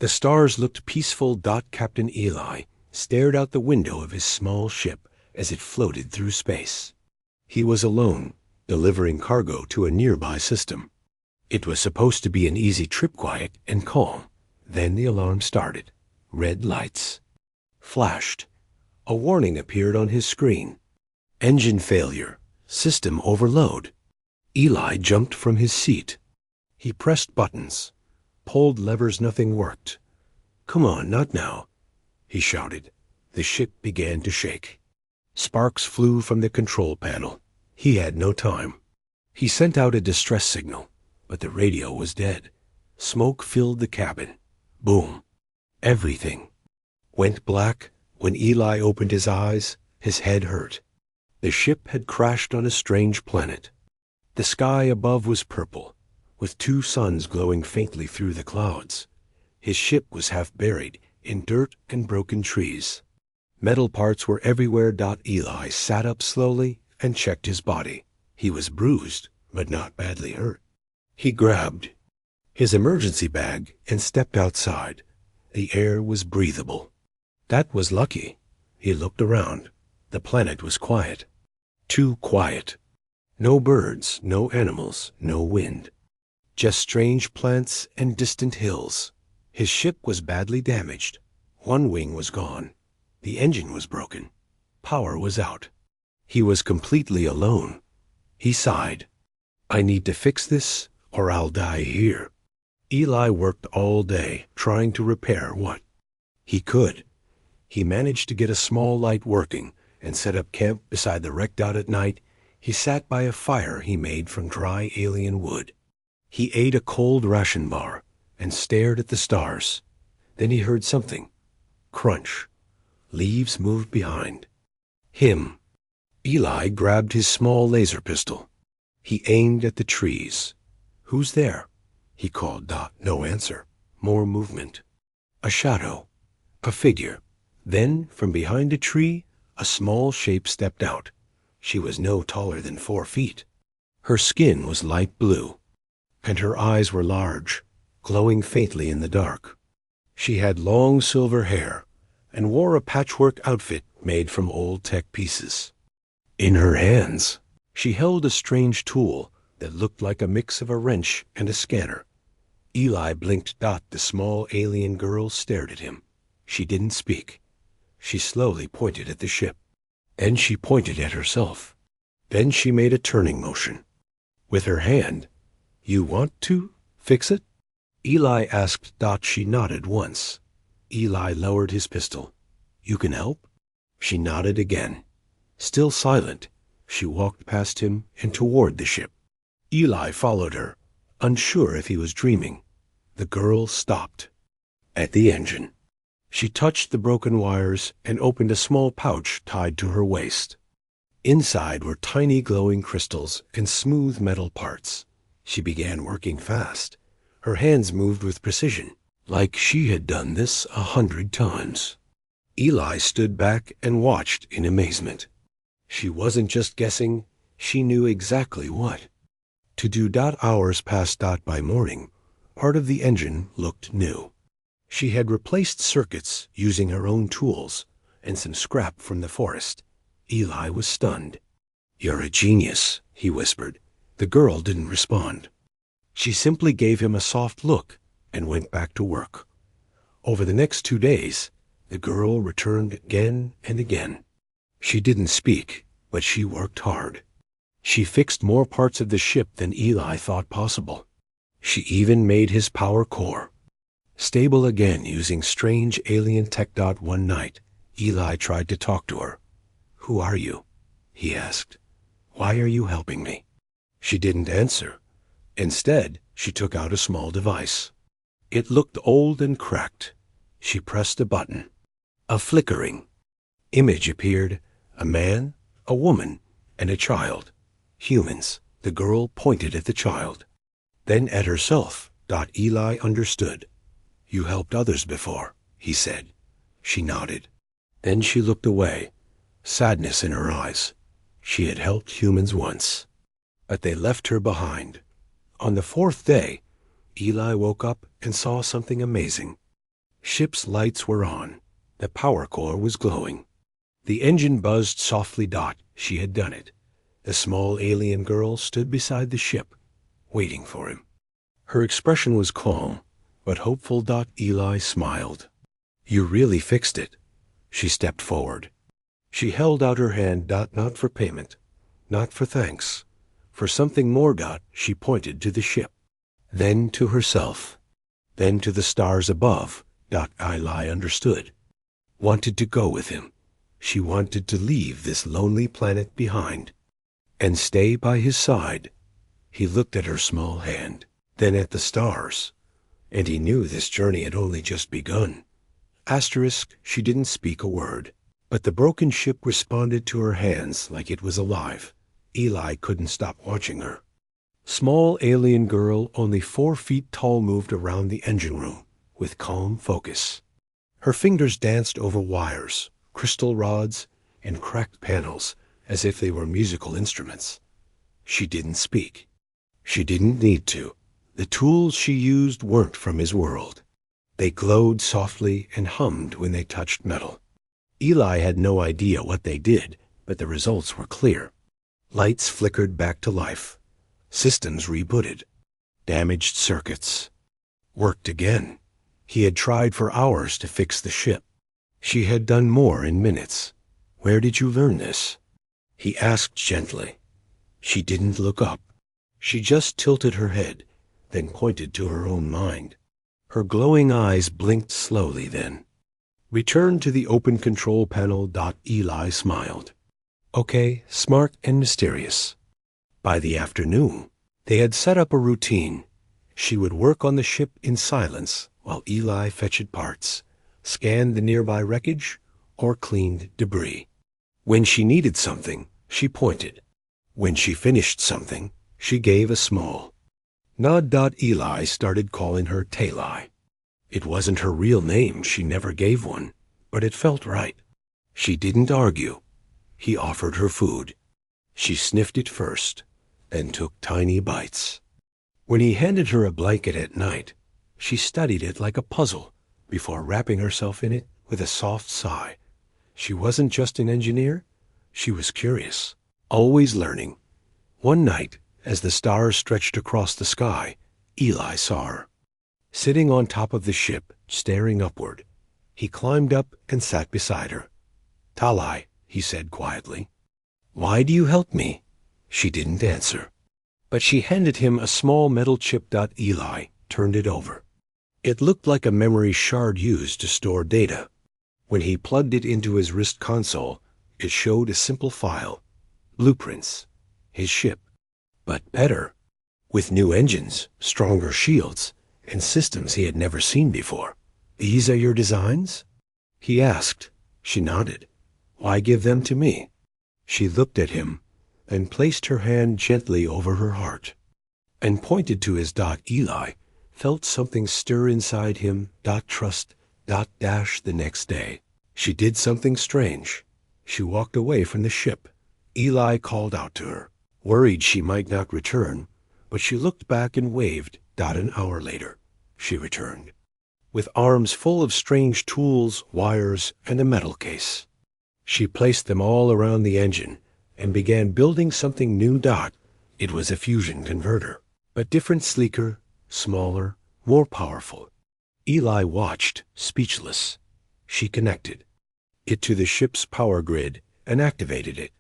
The stars looked peaceful. Captain Eli stared out the window of his small ship as it floated through space. He was alone, delivering cargo to a nearby system. It was supposed to be an easy trip, quiet and calm. Then the alarm started. Red lights flashed. A warning appeared on his screen. Engine failure. System overload. Eli jumped from his seat. He pressed buttons, pulled levers. Nothing worked. "Come on, not now," he shouted. The ship began to shake. Sparks flew from the control panel. He had no time. He sent out a distress signal, but the radio was dead. Smoke filled the cabin. Boom. Everything went black. When Eli opened his eyes, his head hurt. The ship had crashed on a strange planet. The sky above was purple, with two suns glowing faintly through the clouds. His ship was half buried in dirt and broken trees. Metal parts were everywhere. Eli sat up slowly and checked his body. He was bruised, but not badly hurt. He grabbed his emergency bag and stepped outside. The air was breathable. That was lucky. He looked around. The planet was quiet. Too quiet. No birds, no animals, no wind. Just strange plants and distant hills. His ship was badly damaged. One wing was gone. The engine was broken. Power was out. He was completely alone. He sighed. "I need to fix this, or I'll die here." Eli worked all day, trying to repair what he could. He managed to get a small light working and set up camp beside the wreck. At night, he sat by a fire he made from dry alien wood. He ate a cold ration bar and stared at the stars. Then he heard something. Crunch. Leaves moved behind him. Eli grabbed his small laser pistol. He aimed at the trees. "Who's there?" he called. No answer. More movement. A shadow. A figure. Then, from behind a tree, a small shape stepped out. She was no taller than 4 feet. Her skin was light blue, and her eyes were large, glowing faintly in the dark. She had long silver hair and wore a patchwork outfit made from old tech pieces. In her hands, she held a strange tool that looked like a mix of a wrench and a scanner. Eli blinked. The small alien girl stared at him. She didn't speak. She slowly pointed at the ship, and she pointed at herself. Then she made a turning motion with her hand. "You want to fix it?" Eli asked. She nodded once. Eli lowered his pistol. "You can help?" She nodded again. Still silent, she walked past him and toward the ship. Eli followed her, unsure if he was dreaming. The girl stopped at the engine. She touched the broken wires and opened a small pouch tied to her waist. Inside were tiny glowing crystals and smooth metal parts. She began working fast. Her hands moved with precision, like she had done this 100 times. Eli stood back and watched in amazement. She wasn't just guessing, she knew exactly what to do. Hours passed. By morning, part of the engine looked new. She had replaced circuits using her own tools and some scrap from the forest. Eli was stunned. "You're a genius," he whispered. The girl didn't respond. She simply gave him a soft look and went back to work. Over the next 2 days, the girl returned again and again. She didn't speak, but she worked hard. She fixed more parts of the ship than Eli thought possible. She even made his power core stable again using strange alien tech. One night, Eli tried to talk to her. "Who are you?" he asked. "Why are you helping me?" She didn't answer. Instead, she took out a small device. It looked old and cracked. She pressed a button. A flickering image appeared. A man, a woman, and a child. Humans. The girl pointed at the child. Then at herself. Eli understood. "You helped others before," he said. She nodded. Then she looked away, sadness in her eyes. She had helped humans once, but they left her behind. On the 4th day, Eli woke up and saw something amazing. Ship's lights were on. The power core was glowing. The engine buzzed softly. She had done it. The small alien girl stood beside the ship, waiting for him. Her expression was calm, but hopeful. Eli smiled. You really fixed it. She stepped forward. She held out her hand. Not for payment, not for thanks, for something more. She pointed to the ship, then to herself, then to the stars above. Eli understood. Wanted to go with him. She wanted to leave this lonely planet behind and stay by his side. He looked at her small hand, then at the stars, and he knew this journey had only just begun. She didn't speak a word, but the broken ship responded to her hands like it was alive. Eli couldn't stop watching her. Small alien girl, only 4 feet tall, moved around the engine room with calm focus. Her fingers danced over wires, crystal rods, and cracked panels as if they were musical instruments. She didn't speak. She didn't need to. The tools she used weren't from his world. They glowed softly and hummed when they touched metal. Eli had no idea what they did, but the results were clear. Lights flickered back to life. Systems rebooted. Damaged circuits worked again. He had tried for hours to fix the ship. She had done more in minutes. Where did you learn this? He asked gently. She didn't look up. She just tilted her head, then pointed to her own mind. Her glowing eyes blinked slowly then. Return to the open control panel. Eli smiled. Okay, smart and mysterious. By the afternoon, they had set up a routine. She would work on the ship in silence while Eli fetched parts, scanned the nearby wreckage, or cleaned debris. When she needed something, she pointed. When she finished something, she gave a small nod. Eli started calling her Talai. It wasn't her real name, she never gave one, but it felt right. She didn't argue. He offered her food. She sniffed it first, then took tiny bites. When he handed her a blanket at night, she studied it like a puzzle before wrapping herself in it with a soft sigh. She wasn't just an engineer, she was curious, always learning. One night, as the stars stretched across the sky, Eli saw her. Sitting on top of the ship, staring upward, he climbed up and sat beside her. Talai, he said quietly. Why do you help me? She didn't answer, but she handed him a small metal chip. Eli turned it over. It looked like a memory shard used to store data. When he plugged it into his wrist console, it showed a simple file. Blueprints. His ship. But better. With new engines, stronger shields, and systems he had never seen before. These are your designs? He asked. She nodded. Why give them to me? She looked at him, and placed her hand gently over her heart, and pointed to his. Eli felt something stir inside him. Trust. The next day, she did something strange. She walked away from the ship. Eli called out to her, worried she might not return, but she looked back and waved. An hour later, she returned, with arms full of strange tools, wires, and a metal case. She placed them all around the engine and began building something new. It was a fusion converter, but different, sleeker, smaller, more powerful. Eli watched, speechless. She connected it to the ship's power grid and activated it.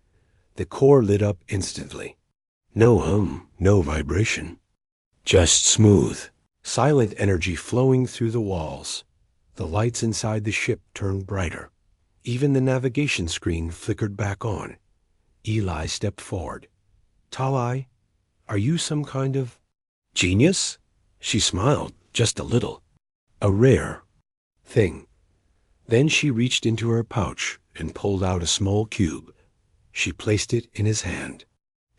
The core lit up instantly. No hum, no vibration. Just smooth, silent energy flowing through the walls. The lights inside the ship turned brighter. Even the navigation screen flickered back on. Eli stepped forward. Talai, are you some kind of genius? She smiled, just a little. A rare thing. Then she reached into her pouch and pulled out a small cube. She placed it in his hand.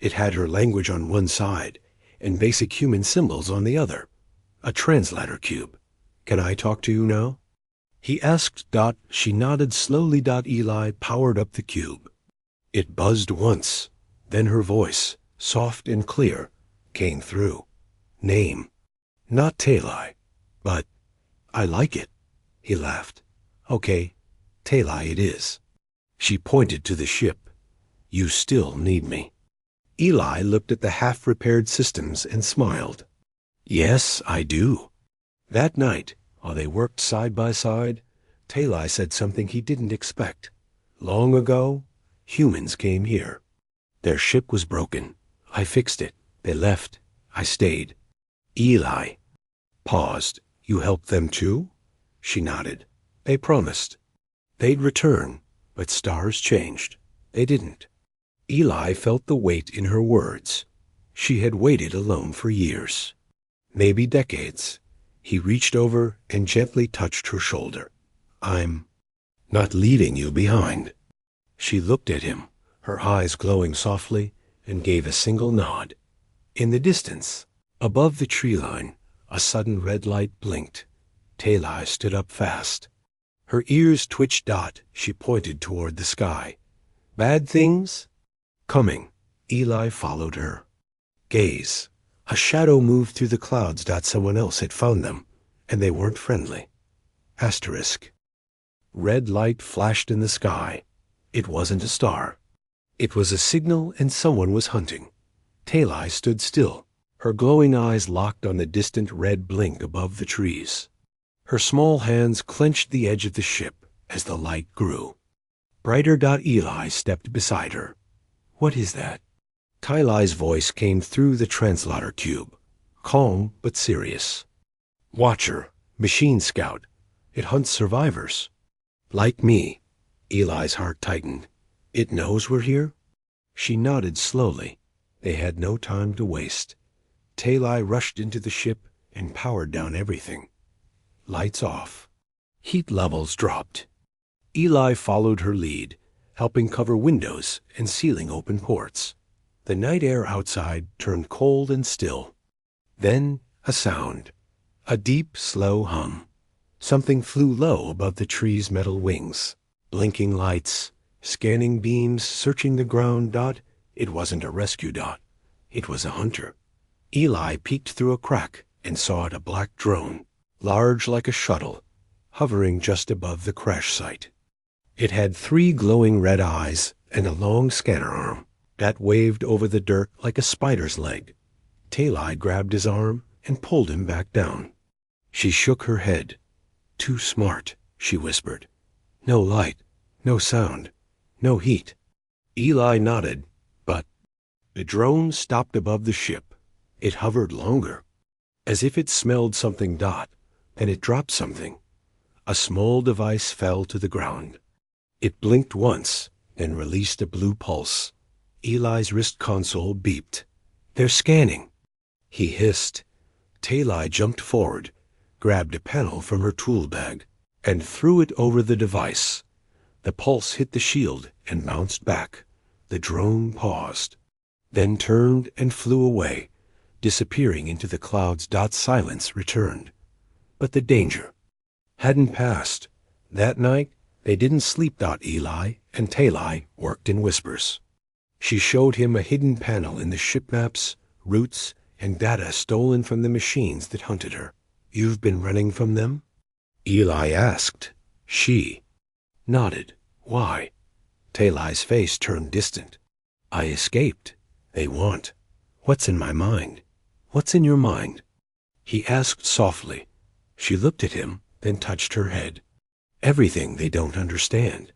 It had her language on one side and basic human symbols on the other. A translator cube. Can I talk to you now? He asked. She nodded slowly. Eli powered up the cube. It buzzed once. Then her voice, soft and clear, came through. Name. Not Talai, but I like it. He laughed. Okay, Talai it is. She pointed to the ship. You still need me. Eli looked at the half-repaired systems and smiled. Yes, I do. That night, while they worked side by side, Talai said something he didn't expect. Long ago, humans came here. Their ship was broken. I fixed it. They left. I stayed. Eli paused. You helped them too? She nodded. They promised. They'd return, but stars changed. They didn't. Eli felt the weight in her words. She had waited alone for years. Maybe decades. He reached over and gently touched her shoulder. I'm not leaving you behind. She looked at him, her eyes glowing softly, and gave a single nod. In the distance, above the tree line, a sudden red light blinked. Talai stood up fast. Her ears twitched. She pointed toward the sky. Bad things? Coming. Eli followed her. Gaze. A shadow moved through the clouds. Someone else had found them, and they weren't friendly. Asterisk. Red light flashed in the sky. It wasn't a star. It was a signal, and someone was hunting. Talai stood still, her glowing eyes locked on the distant red blink above the trees. Her small hands clenched the edge of the ship as the light grew. Brighter. Eli stepped beside her. What is that? Talai's voice came through the translator cube, calm but serious. Watcher, machine scout. It hunts survivors. Like me. Eli's heart tightened. It knows we're here? She nodded slowly. They had no time to waste. Talai rushed into the ship and powered down everything. Lights off. Heat levels dropped. Eli followed her lead, helping cover windows and sealing open ports. The night air outside turned cold and still. Then a sound. A deep, slow hum. Something flew low above the tree's metal wings. Blinking lights, scanning beams, searching the ground. It wasn't a rescue. It was a hunter. Eli peeked through a crack and saw it, a black drone, large like a shuttle, hovering just above the crash site. It had 3 glowing red eyes and a long scanner arm that waved over the dirt like a spider's leg. Talai grabbed his arm and pulled him back down. She shook her head. Too smart, she whispered. No light, no sound, no heat. Eli nodded, but the drone stopped above the ship. It hovered longer, as if it smelled something. And it dropped something. A small device fell to the ground. It blinked once and released a blue pulse. Eli's wrist console beeped. They're scanning. He hissed. Talai jumped forward, grabbed a panel from her tool bag, and threw it over the device. The pulse hit the shield and bounced back. The drone paused, then turned and flew away, disappearing into the clouds. Silence returned. But the danger hadn't passed. That night, they didn't sleep. Eli and Talai worked in whispers. She showed him a hidden panel in the ship maps, routes, and data stolen from the machines that hunted her. You've been running from them? Eli asked. She nodded. Why? Talai's face turned distant. I escaped. They want. What's in my mind? What's in your mind? He asked softly. She looked at him, then touched her head. Everything they don't understand.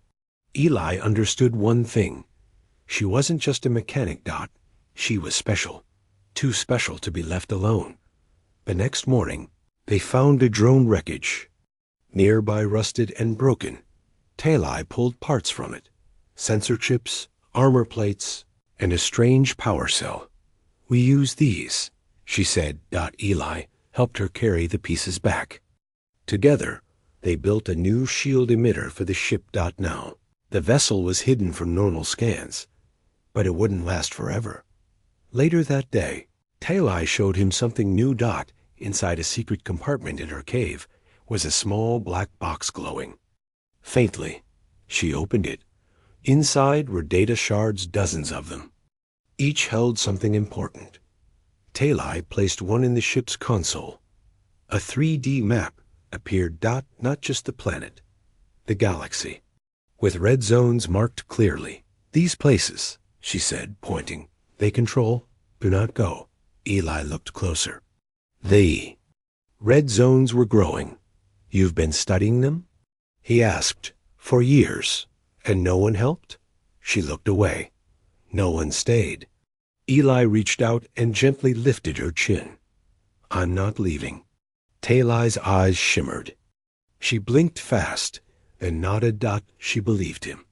Eli understood one thing. She wasn't just a mechanic. She was special. Too special to be left alone. The next morning, they found a drone wreckage. Nearby, rusted and broken. Talai pulled parts from it. Sensor chips, armor plates, and a strange power cell. We use these, she said. Eli helped her carry the pieces back. Together, they built a new shield emitter for the ship. Now, the vessel was hidden from normal scans, but it wouldn't last forever. Later that day, Talai showed him something new. Inside a secret compartment in her cave was a small black box glowing. Faintly, she opened it. Inside were data shards, dozens of them. Each held something important. Talai placed one in the ship's console. A 3D map appeared not just the planet, the galaxy, with red zones marked clearly. These places, she said, pointing, they control, do not go. Eli looked closer. The red zones were growing. You've been studying them? He asked. For years. And no one helped? She looked away. No one stayed. Eli reached out and gently lifted her chin. I'm not leaving. Talai's eyes shimmered. She blinked fast, then nodded. She believed him.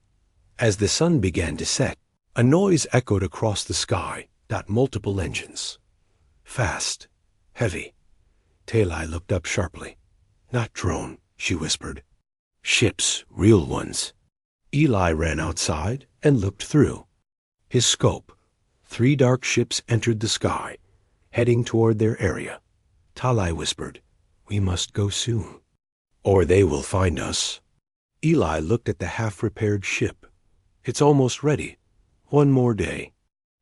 As the sun began to set, a noise echoed across the sky. Multiple engines. Fast. Heavy. Talai looked up sharply. Not drone, she whispered. Ships, real ones. Eli ran outside and looked through. His scope. 3 dark ships entered the sky, heading toward their area. Talai whispered, we must go soon, or they will find us. Eli looked at the half-repaired ship. It's almost ready. 1 more day.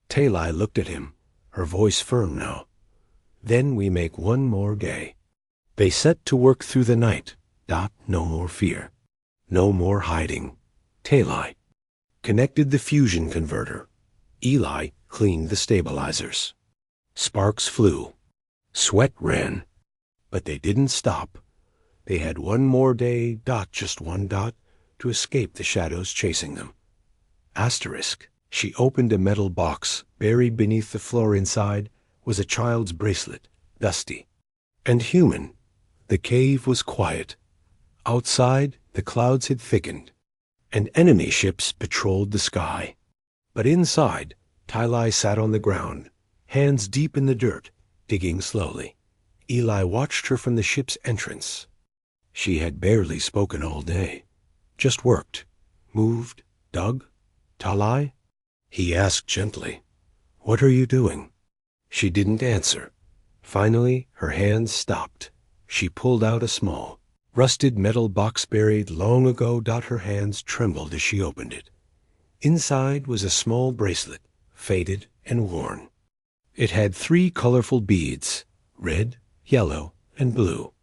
Talai looked at him, her voice firm now. Then we make 1 more day. They set to work through the night. No more fear. No more hiding. Talai connected the fusion converter. Eli cleaned the stabilizers. Sparks flew. Sweat ran. But they didn't stop. They had 1 more day, just 1, to escape the shadows chasing them. Asterisk. She opened a metal box. Buried beneath the floor inside was a child's bracelet, dusty and human. The cave was quiet. Outside, the clouds had thickened, and enemy ships patrolled the sky. But inside, Talai sat on the ground, hands deep in the dirt, digging slowly. Eli watched her from the ship's entrance. She had barely spoken all day, just worked, moved, dug. Talai? He asked gently, what are you doing? She didn't answer. Finally, her hands stopped. She pulled out a small, rusted metal box buried long ago. Her hands trembled as she opened it. Inside was a small bracelet, faded and worn. It had 3 colorful beads, red, yellow, and blue,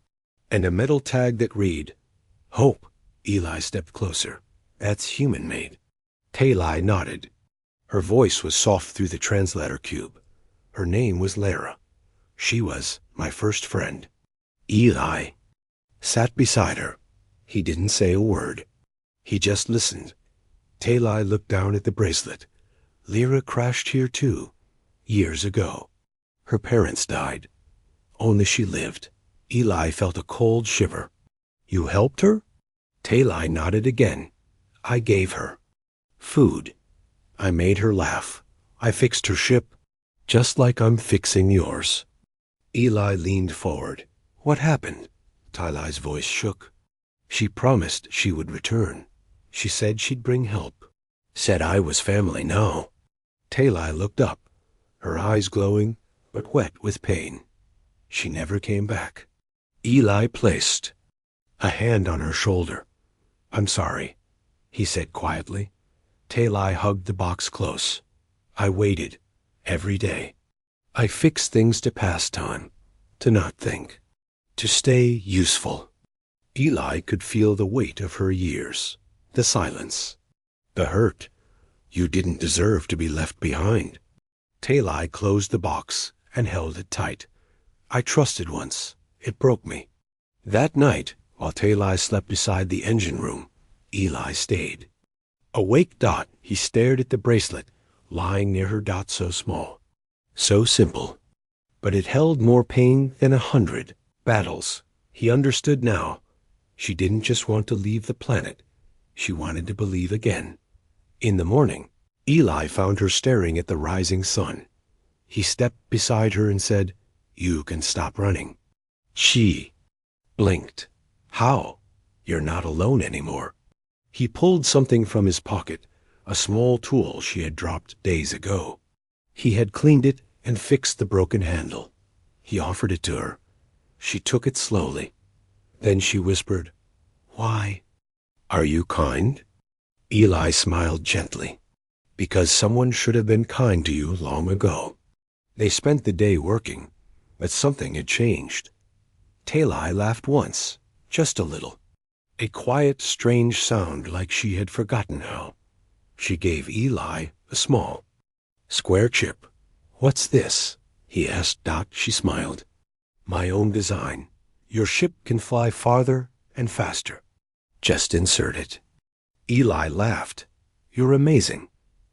and a metal tag that read, Hope. Eli stepped closer. That's human-made. Talai nodded. Her voice was soft through the translator cube. Her name was Lara. She was my first friend. Eli sat beside her. He didn't say a word. He just listened. Talai looked down at the bracelet. Lyra crashed here too, years ago. Her parents died. Only she lived. Eli felt a cold shiver. You helped her? Talai nodded again. I gave her food. I made her laugh. I fixed her ship, just like I'm fixing yours. Eli leaned forward. What happened? Talai's voice shook. She promised she would return. She said she'd bring help. Said I was family now. Talai looked up, her eyes glowing, but wet with pain. She never came back. Eli placed a hand on her shoulder. I'm sorry, he said quietly. Talai hugged the box close. I waited, every day. I fixed things to pass time, to not think, to stay useful. Eli could feel the weight of her years, the silence, the hurt. You didn't deserve to be left behind. Talai closed the box and held it tight. I trusted once. It broke me. That night, while Talai slept beside the engine room, Eli stayed. Awake, he stared at the bracelet, lying near her. So small, so simple. But it held more pain than 100 battles. He understood now. She didn't just want to leave the planet. She wanted to believe again. In the morning, Eli found her staring at the rising sun. He stepped beside her and said, You can stop running. She blinked. How? You're not alone anymore. He pulled something from his pocket, a small tool she had dropped days ago. He had cleaned it and fixed the broken handle. He offered it to her. She took it slowly. Then she whispered, Why? Are you kind? Eli smiled gently. Because someone should have been kind to you long ago. They spent the day working, but something had changed. Talai laughed once, Just a little. A quiet, strange sound like she had forgotten how. She gave Eli a small, square chip. "What's this?" he asked Dot. She smiled. "My own design. Your ship can fly farther and faster. Just insert it." Eli laughed. "You're amazing."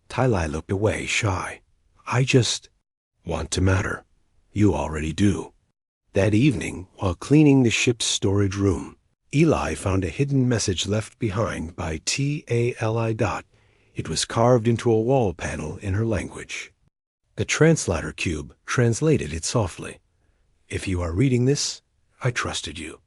Ty looked away, shy. "I just want to matter." "You already do." That evening, while cleaning the ship's storage room, Eli found a hidden message left behind by Tali Dot. It was carved into a wall panel in her language. The translator cube translated it softly. "If you are reading this, I trusted you."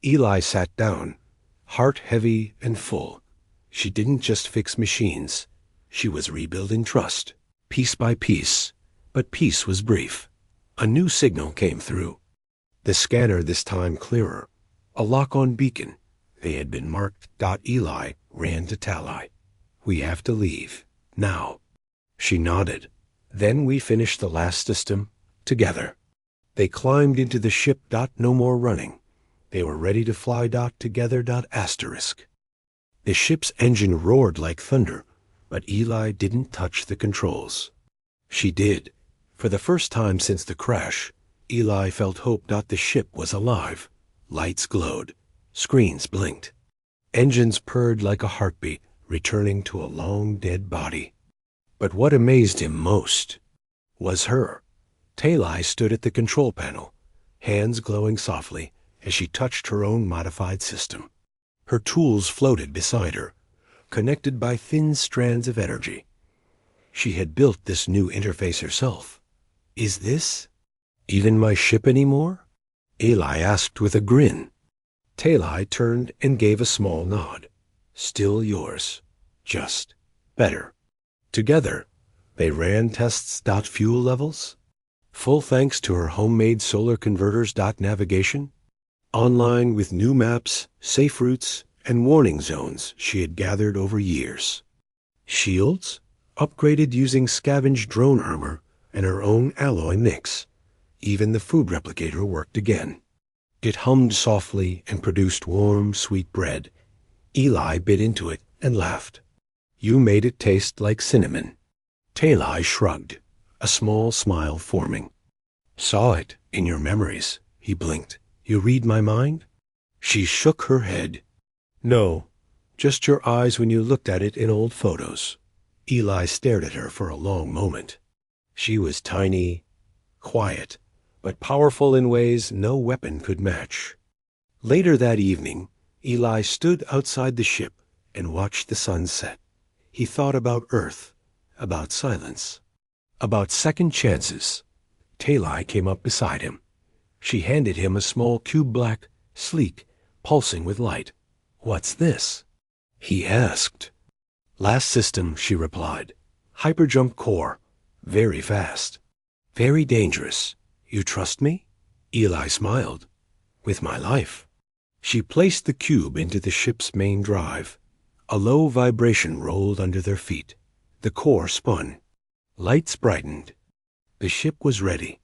Eli sat down, heart heavy and full. She didn't just fix machines. She was rebuilding trust, piece by piece. But peace was brief. A new signal came through. The scanner this time clearer. A lock-on beacon. They had been marked. Eli ran to Tali. "We have to leave. Now." She nodded. "Then we finished the last system together." They climbed into the ship. No more running. They were ready to fly. Together. Asterisk. The ship's engine roared like thunder, but Eli didn't touch the controls. She did. For the first time since the crash, Eli felt hope. The ship was alive. Lights glowed. Screens blinked. Engines purred like a heartbeat, returning to a long dead body. But what amazed him most was her. Tali stood at the control panel, hands glowing softly as she touched her own modified system. Her tools floated beside her, connected by thin strands of energy. She had built this new interface herself. "Is this even my ship anymore?" Eli asked with a grin. Tali turned and gave a small nod. "Still yours. Just better." Together, they ran tests. Fuel levels, full thanks to her homemade solar converters. Navigation, online with new maps, safe routes, and warning zones she had gathered over years. Shields, upgraded using scavenged drone armor and her own alloy mix. Even the food replicator worked again. It hummed softly and produced warm, sweet bread. Eli bit into it and laughed. "You made it taste like cinnamon." Tali shrugged, a small smile forming. "Saw it in your memories," he blinked. "You read my mind?" She shook her head. "No, just your eyes when you looked at it in old photos." Eli stared at her for a long moment. She was tiny, quiet, but powerful in ways no weapon could match. Later that evening, Eli stood outside the ship and watched the sun set. He thought about Earth, about silence, about second chances. Tali came up beside him. She handed him a small cube, black, sleek, pulsing with light. "What's this?" he asked. "Last system," she replied. "Hyperjump core. Very fast. Very dangerous. You trust me?" Eli smiled. "With my life." She placed the cube into the ship's main drive. A low vibration rolled under their feet. The core spun. Lights brightened. The ship was ready.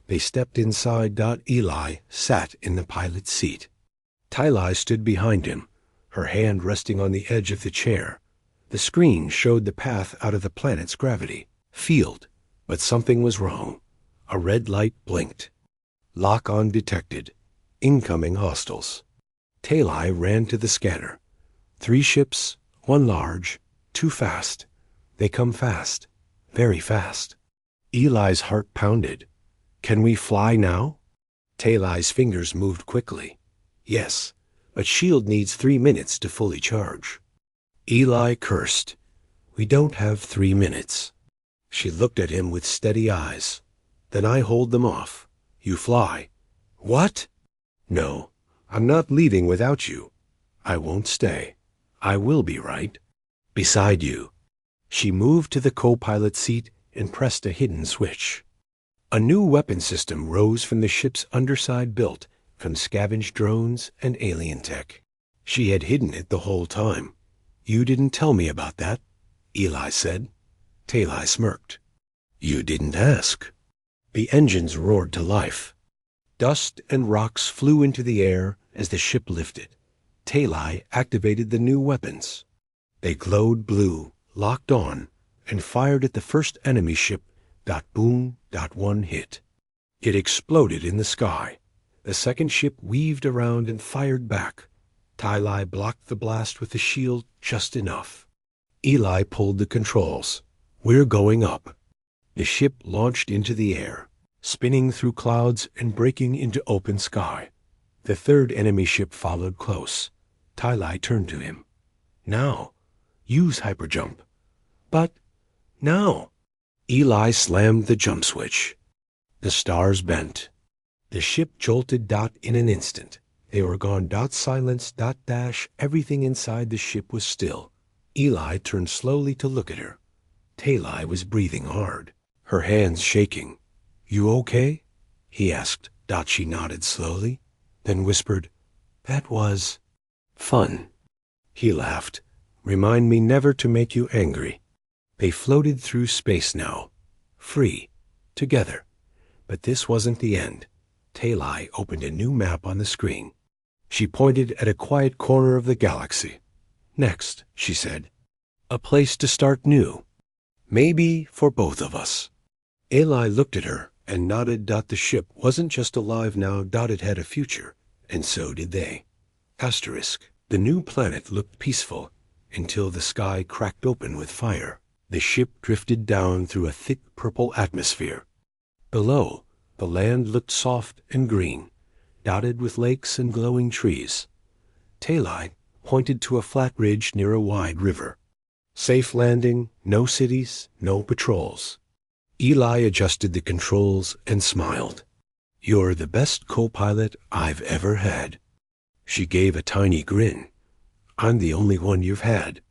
They stepped inside. Eli sat in the pilot's seat. Tali stood behind him, her hand resting on the edge of the chair. The screen showed the path out of the planet's gravity field, but something was wrong. A red light blinked. Lock-on detected. Incoming hostiles. Tali ran to the scanner. 3 ships, 1 large, 2 fast. They come fast, very fast. Eli's heart pounded. "Can we fly now?" Tali's fingers moved quickly. "Yes, but shield needs 3 minutes to fully charge." Eli cursed. "We don't have 3 minutes." She looked at him with steady eyes. "Then I hold them off. You fly." "What?" "No, I'm not leaving without you. I won't stay. I will be right beside you." She moved to the co-pilot seat and pressed a hidden switch. A new weapon system rose from the ship's underside, built from scavenged drones and alien tech. She had hidden it the whole time. "You didn't tell me about that," Eli said. Tali smirked. "You didn't ask." The engines roared to life. Dust and rocks flew into the air as the ship lifted. Talai activated the new weapons. They glowed blue, locked on, and fired at the first enemy ship. Boom. One hit. It exploded in the sky. The second ship weaved around and fired back. Talai blocked the blast with the shield just enough. Eli pulled the controls. We're going up. The ship launched into the air, spinning through clouds and breaking into open sky. The third enemy ship followed close. Talai turned to him. Now, use hyperjump. But, now. Eli slammed the jump switch. The stars bent. The ship jolted. In an instant. They were gone. Silence. Dash. Everything inside the ship was still. Eli turned slowly to look at her. Talai was breathing hard, her hands shaking. You okay? He asked. She nodded slowly, then whispered, That was fun. He laughed. Remind me never to make you angry. They floated through space now, free, together. But this wasn't the end. Talai opened a new map on the screen. She pointed at a quiet corner of the galaxy. Next, she said. A place to start new. Maybe for both of us. Eli looked at her and nodded. The ship wasn't just alive now. It had a future, and so did they. Asterisk. The new planet looked peaceful until the sky cracked open with fire. The ship drifted down through a thick purple atmosphere. Below, the land looked soft and green, dotted with lakes and glowing trees. Talai pointed to a flat ridge near a wide river. Safe landing, no cities, no patrols. Eli adjusted the controls and smiled. You're the best co-pilot I've ever had. She gave a tiny grin. I'm the only one you've had.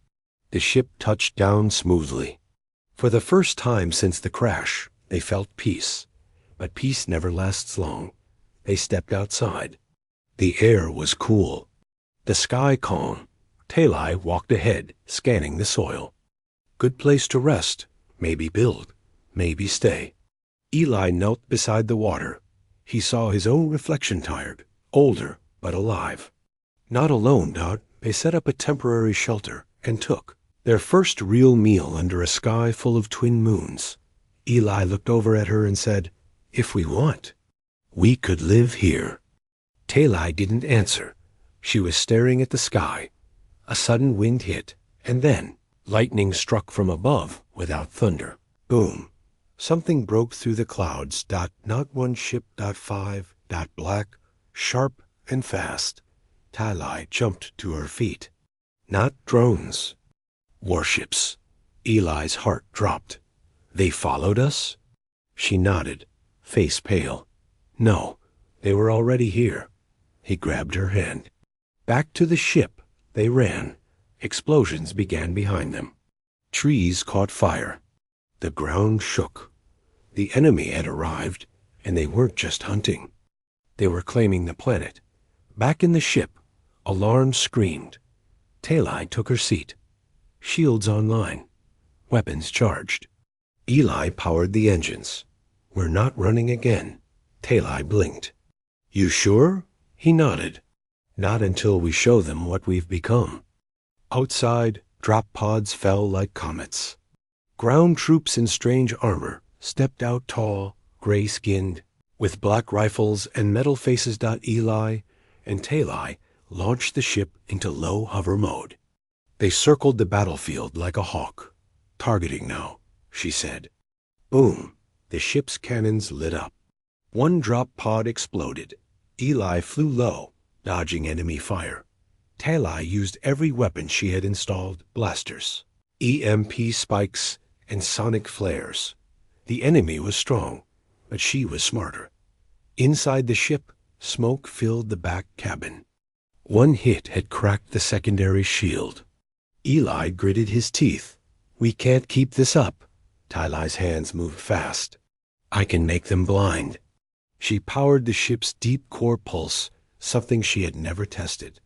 The ship touched down smoothly. For the first time since the crash, they felt peace. But peace never lasts long. They stepped outside. The air was cool. The sky calm. Talai walked ahead, scanning the soil. Good place to rest, maybe build, maybe stay. Eli knelt beside the water. He saw his own reflection, tired, older, but alive. Not alone, they set up a temporary shelter and took their first real meal under a sky full of twin moons. Eli looked over at her and said, If we want, we could live here. Talai didn't answer. She was staring at the sky. A sudden wind hit, and then lightning struck from above without thunder. Boom. Something broke through the clouds. Not one ship. Five. Black, sharp and fast. Talai jumped to her feet. Not drones. Warships. Eli's heart dropped. They followed us? She nodded, face pale. No, they were already here. He grabbed her hand. Back to the ship they ran. Explosions began behind them. Trees caught fire. The ground shook. The enemy had arrived, and they weren't just hunting. They were claiming the planet. Back in the ship, alarms screamed. Talai took her seat. Shields online. Weapons charged. Eli powered the engines. We're not running again. Talai blinked. You sure? He nodded. Not until we show them what we've become. Outside, drop pods fell like comets. Ground troops in strange armor stepped out tall, gray-skinned, with black rifles and metal faces. Eli and Talai launched the ship into low hover mode. They circled the battlefield like a hawk. Targeting now, she said. Boom! The ship's cannons lit up. One drop pod exploded. Eli flew low, dodging enemy fire. Talai used every weapon she had installed, blasters, EMP spikes, and sonic flares. The enemy was strong, but she was smarter. Inside the ship, smoke filled the back cabin. One hit had cracked the secondary shield. Eli gritted his teeth. We can't keep this up. Talai's hands moved fast. I can make them blind. She powered the ship's deep core pulse, something she had never tested.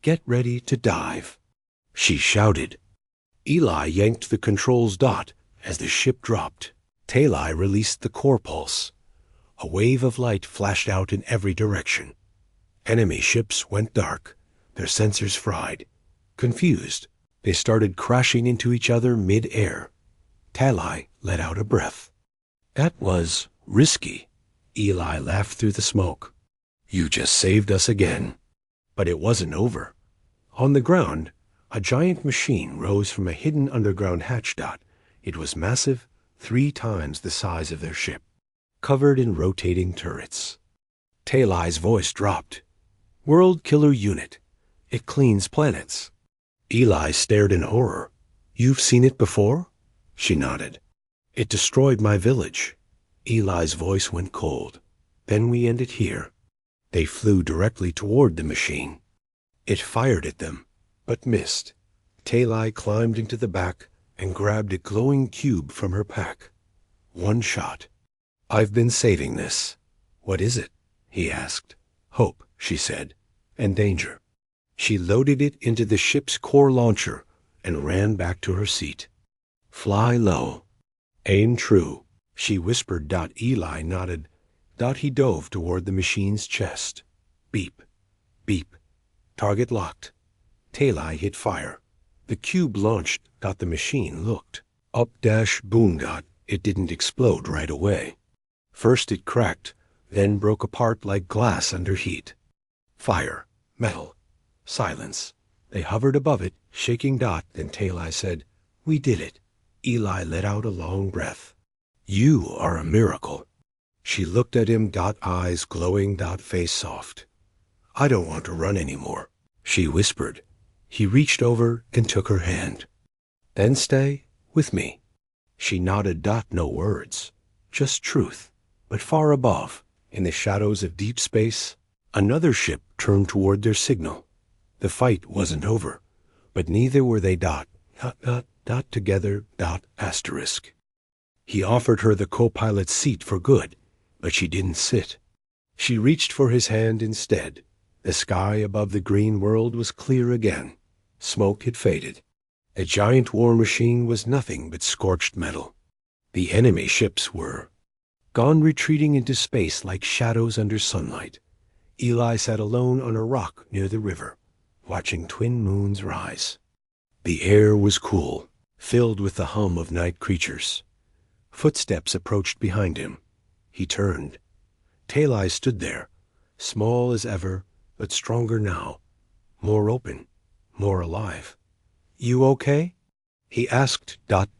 Get ready to dive. She shouted. Eli yanked the controls as the ship dropped. Talai released the core pulse. A wave of light flashed out in every direction. Enemy ships went dark, their sensors fried. Confused, they started crashing into each other mid-air. Talai let out a breath. That was risky. Eli laughed through the smoke. You just saved us again. But it wasn't over. On the ground, a giant machine rose from a hidden underground hatch. It was massive, 3 times the size of their ship, covered in rotating turrets. Talai's voice dropped. World Killer Unit. It cleans planets. Eli stared in horror. You've seen it before? She nodded. It destroyed my village. Eli's voice went cold. Then we end it here. They flew directly toward the machine. It fired at them, but missed. Talai climbed into the back and grabbed a glowing cube from her pack. 1 shot. I've been saving this. What is it? He asked. Hope, she said, and danger. She loaded it into the ship's core launcher and ran back to her seat. Fly low. Aim true, she whispered. Eli nodded. He dove toward the machine's chest. Beep. Beep. Target locked. Talai hit fire. The cube launched. The machine looked. Up dash boom. It didn't explode right away. First it cracked, then broke apart like glass under heat. Fire. Metal. Silence. They hovered above it, shaking. Then Talai said, We did it. Eli let out a long breath. You are a miracle. She looked at him. Eyes glowing. Face soft. I don't want to run anymore, she whispered. He reached over and took her hand. Then stay with me. She nodded. No words, just truth. But far above, in the shadows of deep space, another ship turned toward their signal. The fight wasn't over, but neither were they. Together. Asterisk. He offered her the co-pilot's seat for good, but she didn't sit. She reached for his hand instead. The sky above the green world was clear again. Smoke had faded. A giant war machine was nothing but scorched metal. The enemy ships were gone, retreating into space like shadows under sunlight. Eli sat alone on a rock near the river, watching twin moons rise. The air was cool, filled with the hum of night creatures. Footsteps approached behind him. He turned. Talai stood there, small as ever, but stronger now, more open, more alive. You okay? He asked.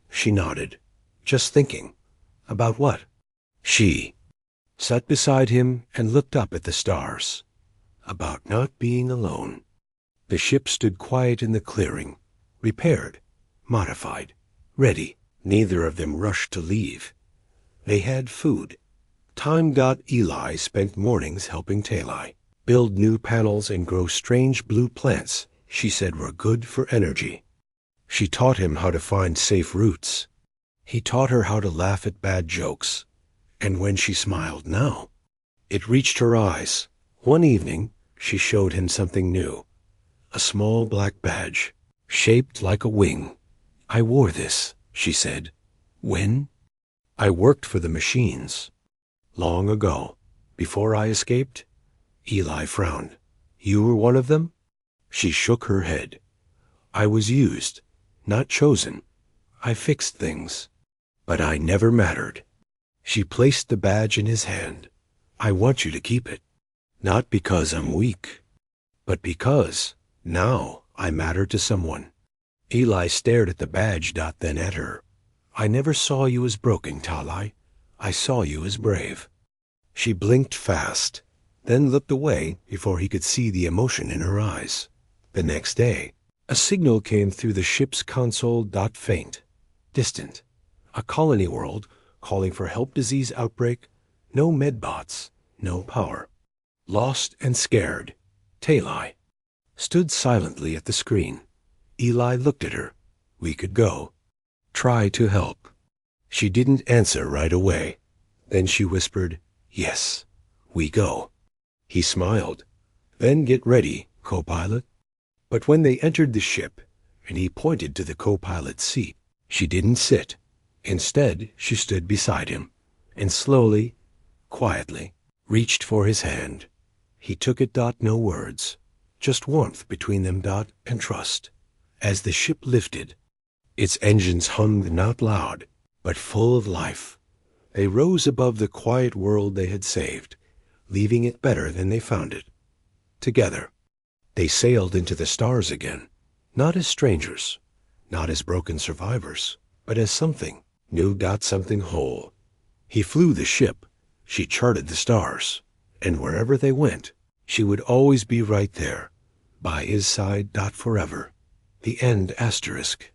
She nodded. Just thinking. About what? She sat beside him and looked up at the stars. About not being alone. The ship stood quiet in the clearing, repaired, modified, ready. Neither of them rushed to leave. They had food. Time. Eli spent mornings helping Talai build new panels and grow strange blue plants she said were good for energy. She taught him how to find safe routes. He taught her how to laugh at bad jokes. And when she smiled now, it reached her eyes. One evening, she showed him something new. A small black badge, shaped like a wing. I wore this, she said. When? I worked for the machines. Long ago, before I escaped. Eli frowned. You were one of them? She shook her head. I was used, not chosen. I fixed things. But I never mattered. She placed the badge in his hand. I want you to keep it. Not because I'm weak, but because now I matter to someone. Eli stared at the badge. Then at her. I never saw you as broken, Talai. I saw you as brave. She blinked fast, then looked away before he could see the emotion in her eyes. The next day, a signal came through the ship's console. Faint, distant. A colony world calling for help. Disease outbreak. No medbots, no power. Lost and scared, Talai stood silently at the screen. Eli looked at her. We could go. Try to help. She didn't answer right away. Then she whispered, Yes, we go. He smiled. Then get ready, co-pilot. But when they entered the ship, and he pointed to the co-pilot's seat, she didn't sit. Instead, she stood beside him, and slowly, quietly, reached for his hand. He took it. No words, just warmth between them. And trust. As the ship lifted, its engines hummed not loud, but full of life. They rose above the quiet world they had saved, leaving it better than they found it. Together, they sailed into the stars again, not as strangers, not as broken survivors, but as something new. Something whole. He flew the ship, she charted the stars, and wherever they went, she would always be right there, by his side. Forever. The end. Asterisk.